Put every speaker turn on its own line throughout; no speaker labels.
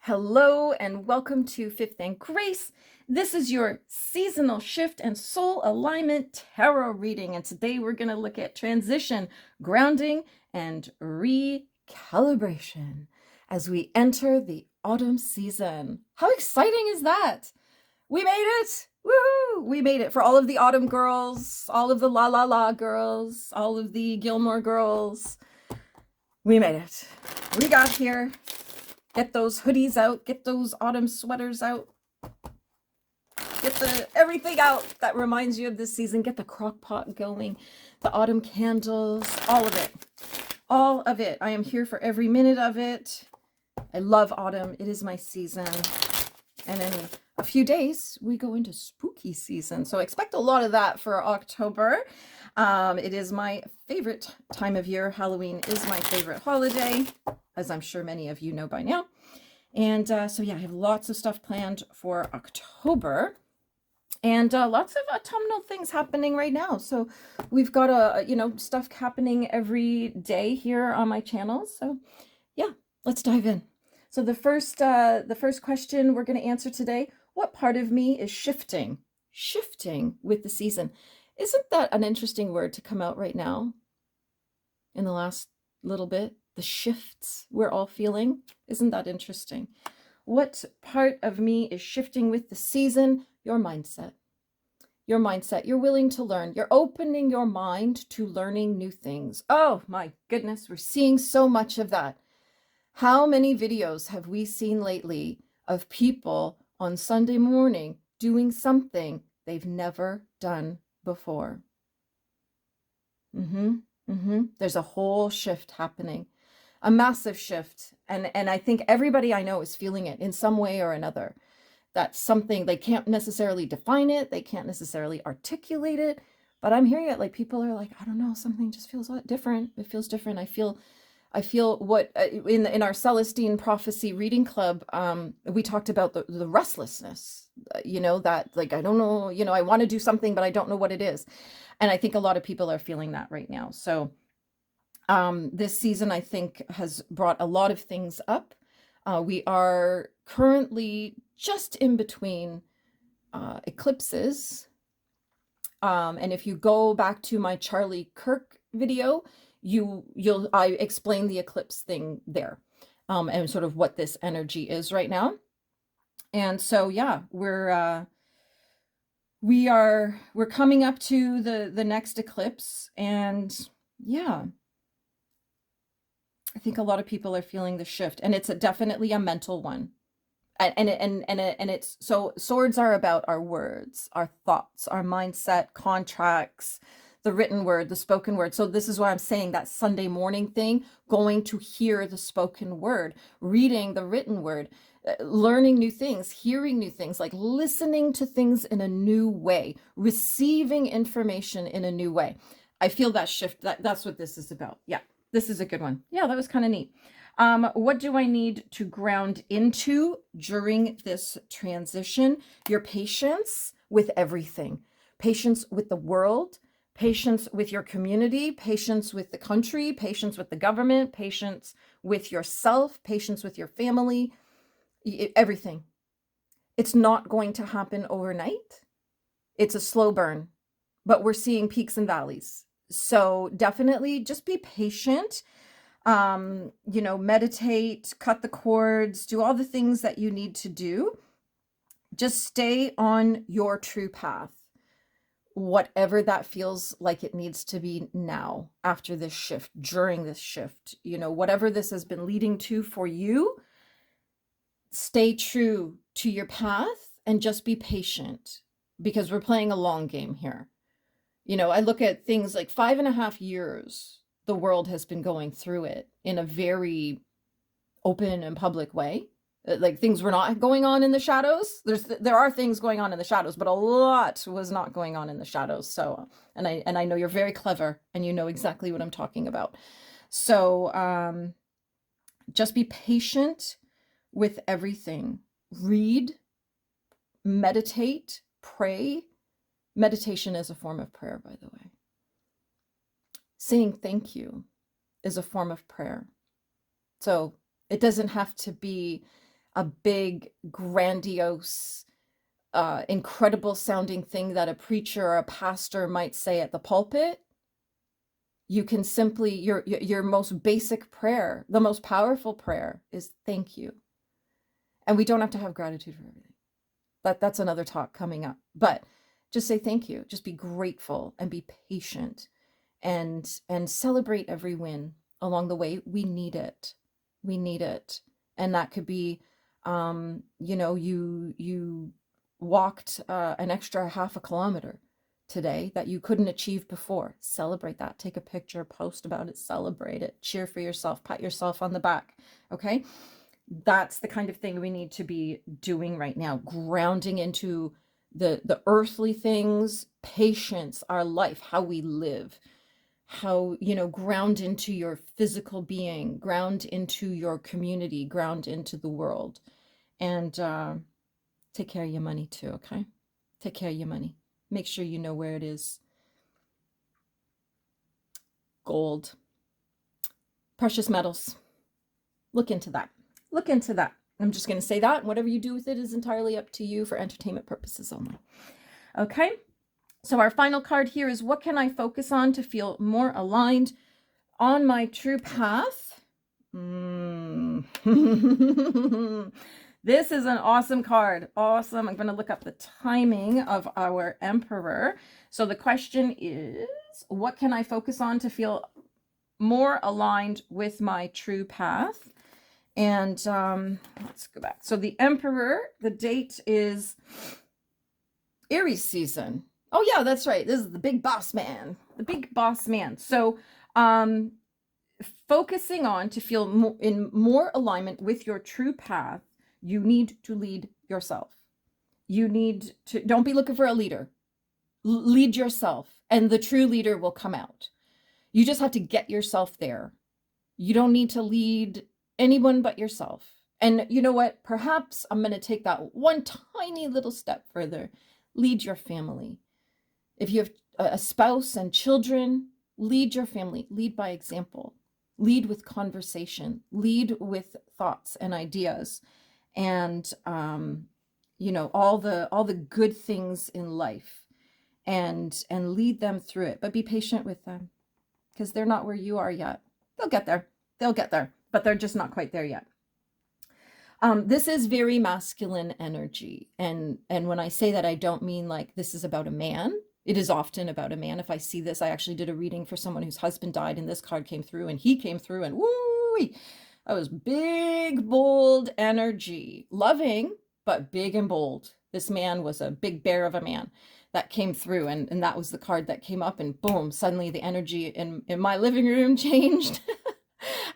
Hello and welcome to Fifth and Grace. This is your seasonal shift and soul alignment tarot reading. And today we're going to look at transition, grounding, and recalibration as we enter the autumn season. How exciting is that? We made it! Woohoo! We made it for all of the autumn girls, all of the La La La girls, all of the Gilmore girls. We made it. We got here. Get those hoodies out, get those autumn sweaters out, get everything out that reminds you of this season, get the crock pot going, the autumn candles, all of it. All of it. I am here for every minute of it. I love autumn. It is my season. And in a few days, we go into spooky season. So expect a lot of that for October. It is my favorite time of year. Halloween is my favorite holiday, as I'm sure many of you know by now. And so yeah, I have lots of stuff planned for October and lots of autumnal things happening right now. So we've got stuff happening every day here on my channel. So yeah, let's dive in. So the first question we're going to answer today, what part of me is shifting with the season? Isn't that an interesting word to come out right now in the last little bit? The shifts we're all feeling. Isn't that interesting? What part of me is shifting with the season? Your mindset. Your mindset. You're willing to learn. You're opening your mind to learning new things. Oh my goodness, we're seeing so much of that. How many videos have we seen lately of people on Sunday morning doing something they've never done before? There's a whole shift happening. A massive shift. And I think everybody I know is feeling it in some way or another. That's something, they can't necessarily define it. They can't necessarily articulate it. But I'm hearing it, like people are like, I don't know, something just feels different. It feels different. I feel what in our Celestine Prophecy Reading Club, we talked about the restlessness, that like, I don't know, I want to do something, but I don't know what it is. And I think a lot of people are feeling that right now. So this season, I think, has brought a lot of things up. We are currently just in between eclipses. And if you go back to my Charlie Kirk video, I explain the eclipse thing there, and sort of what this energy is right now. And so, yeah, we're coming up to the next eclipse, and yeah, I think a lot of people are feeling the shift, and it's definitely a mental one. And it's so swords are about our words, our thoughts, our mindset, contracts, the written word, the spoken word. So this is why I'm saying that Sunday morning thing, going to hear the spoken word, reading the written word, learning new things, hearing new things, like listening to things in a new way, receiving information in a new way. I feel that shift. That's what this is about. Yeah, this is a good one. Yeah, that was kind of neat. What do I need to ground into during this transition? Your patience with everything, patience with the world, patience with your community, patience with the country, patience with the government, patience with yourself, patience with your family, everything. It's not going to happen overnight. It's a slow burn, but we're seeing peaks and valleys. So definitely just be patient. Meditate, cut the cords, do all the things that you need to do. Just stay on your true path, whatever that feels like it needs to be now, after this shift, during this shift, whatever this has been leading to for you, stay true to your path and just be patient, because we're playing a long game here. I look at things like 5.5 years. The world has been going through it in a very open and public way. Like, things were not going on in the shadows. There are things going on in the shadows, but a lot was not going on in the shadows. So, and I know you're very clever and you know exactly what I'm talking about. So, just be patient with everything. Read, meditate, pray. Meditation is a form of prayer, by the way. Saying thank you is a form of prayer. So it doesn't have to be a big, grandiose, incredible sounding thing that a preacher or a pastor might say at the pulpit. You can simply, your most basic prayer, the most powerful prayer is thank you. And we don't have to have gratitude for everything. That's another talk coming up. But just say thank you. Just be grateful and be patient and celebrate every win along the way. We need it. We need it. And that could be, you know, you walked an extra half a kilometer today that you couldn't achieve before. Celebrate that. Take a picture, post about it, celebrate it, cheer for yourself, pat yourself on the back. Okay. That's the kind of thing we need to be doing right now, grounding into the earthly things, patience, our life, how we live, how, you know, ground into your physical being, ground into your community, ground into the world, and take care of your money too. Okay. Take care of your money. Make sure you know where it is. Gold, precious metals. Look into that. Look into that. I'm just going to say that. Whatever you do with it is entirely up to you for entertainment purposes only. Okay. So our final card here is, what can I focus on to feel more aligned on my true path? This is an awesome card. Awesome. I'm going to look up the timing of our Emperor. So the question is, what can I focus on to feel more aligned with my true path? And let's go back. So the Emperor, the date is Aries season. Oh yeah, that's right. This is the big boss man. The big boss man. So focusing on to feel in more alignment with your true path, you need to lead yourself. You need to, don't be looking for a leader. Lead yourself, and the true leader will come out. You just have to get yourself there. You don't need to lead anyone but yourself. And you know what? Perhaps I'm going to take that one tiny little step further. Lead your family. If you have a spouse and children, lead your family. Lead by example. Lead with conversation. Lead with thoughts and ideas. And you know, all the good things in life, and lead them through it. But be patient with them, because they're not where you are yet. They'll get there. They'll get there, but they're just not quite there yet. This is very masculine energy. And when I say that, I don't mean like this is about a man. It is often about a man. If I see this, I actually did a reading for someone whose husband died, and this card came through, and he came through, and woo, that was big, bold energy. Loving, but big and bold. This man was a big bear of a man that came through, and that was the card that came up, and boom, suddenly the energy in my living room changed.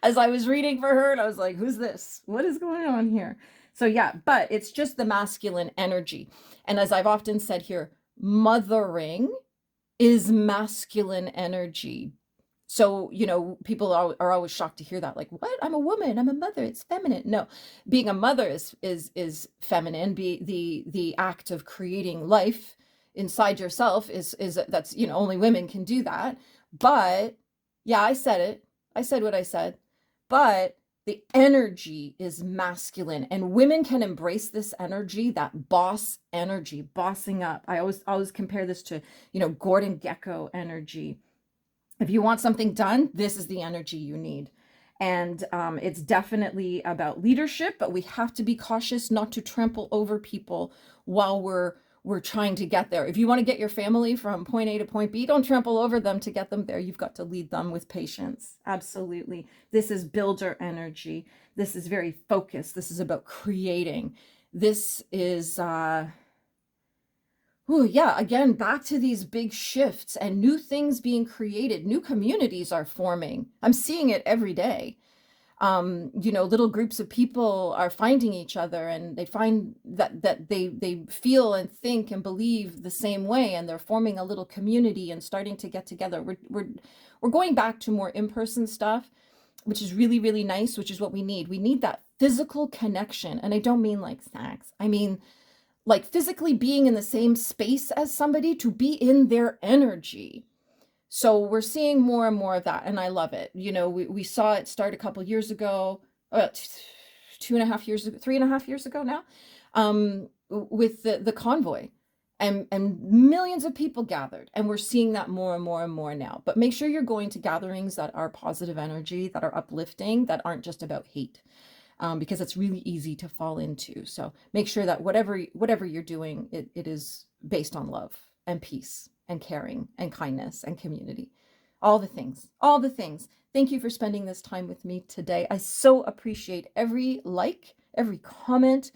As I was reading for her, and I was like, who's this? What is going on here? So yeah, but it's just the masculine energy. And as I've often said here, mothering is masculine energy. So, you know, people are always shocked to hear that. Like, what? I'm a woman. I'm a mother. It's feminine. No, being a mother is feminine. The act of creating life inside yourself is that's, you know, only women can do that. But yeah, I said it. I said what I said. But the energy is masculine, and women can embrace this energy, that boss energy, bossing up. I always compare this to, you know, Gordon Gekko energy. If you want something done, this is the energy you need. And it's definitely about leadership, but we have to be cautious not to trample over people while we're trying to get there. If you want to get your family from point A to point B, don't trample over them to get them there. You've got to lead them with patience. Absolutely. This is builder energy. This is very focused. This is about creating. This is, oh yeah, again, back to these big shifts and new things being created. New communities are forming. I'm seeing it every day. You know, little groups of people are finding each other, and they find that they feel and think and believe the same way, and they're forming a little community and starting to get together. We're going back to more in-person stuff, which is really, really nice, which is what we need. We need that physical connection. And I don't mean like sex. I mean like physically being in the same space as somebody, to be in their energy. So we're seeing more and more of that, and I love it. You know, we saw it start a couple years ago, 2.5 years ago, 3.5 years ago now, with the convoy. And millions of people gathered, and we're seeing that more and more and more now. But make sure you're going to gatherings that are positive energy, that are uplifting, that aren't just about hate, because it's really easy to fall into. So make sure that whatever you're doing, it is based on love and peace and caring and kindness and community. All the things, all the things. Thank you for spending this time with me today. I so appreciate every like, every comment,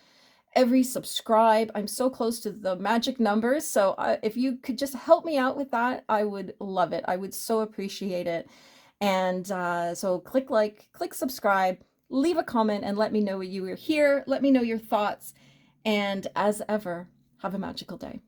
every subscribe. I'm so close to the magic numbers. So if you could just help me out with that, I would love it. I would so appreciate it. And so click like, click subscribe, leave a comment, and let me know you were here. Let me know your thoughts. And as ever, have a magical day.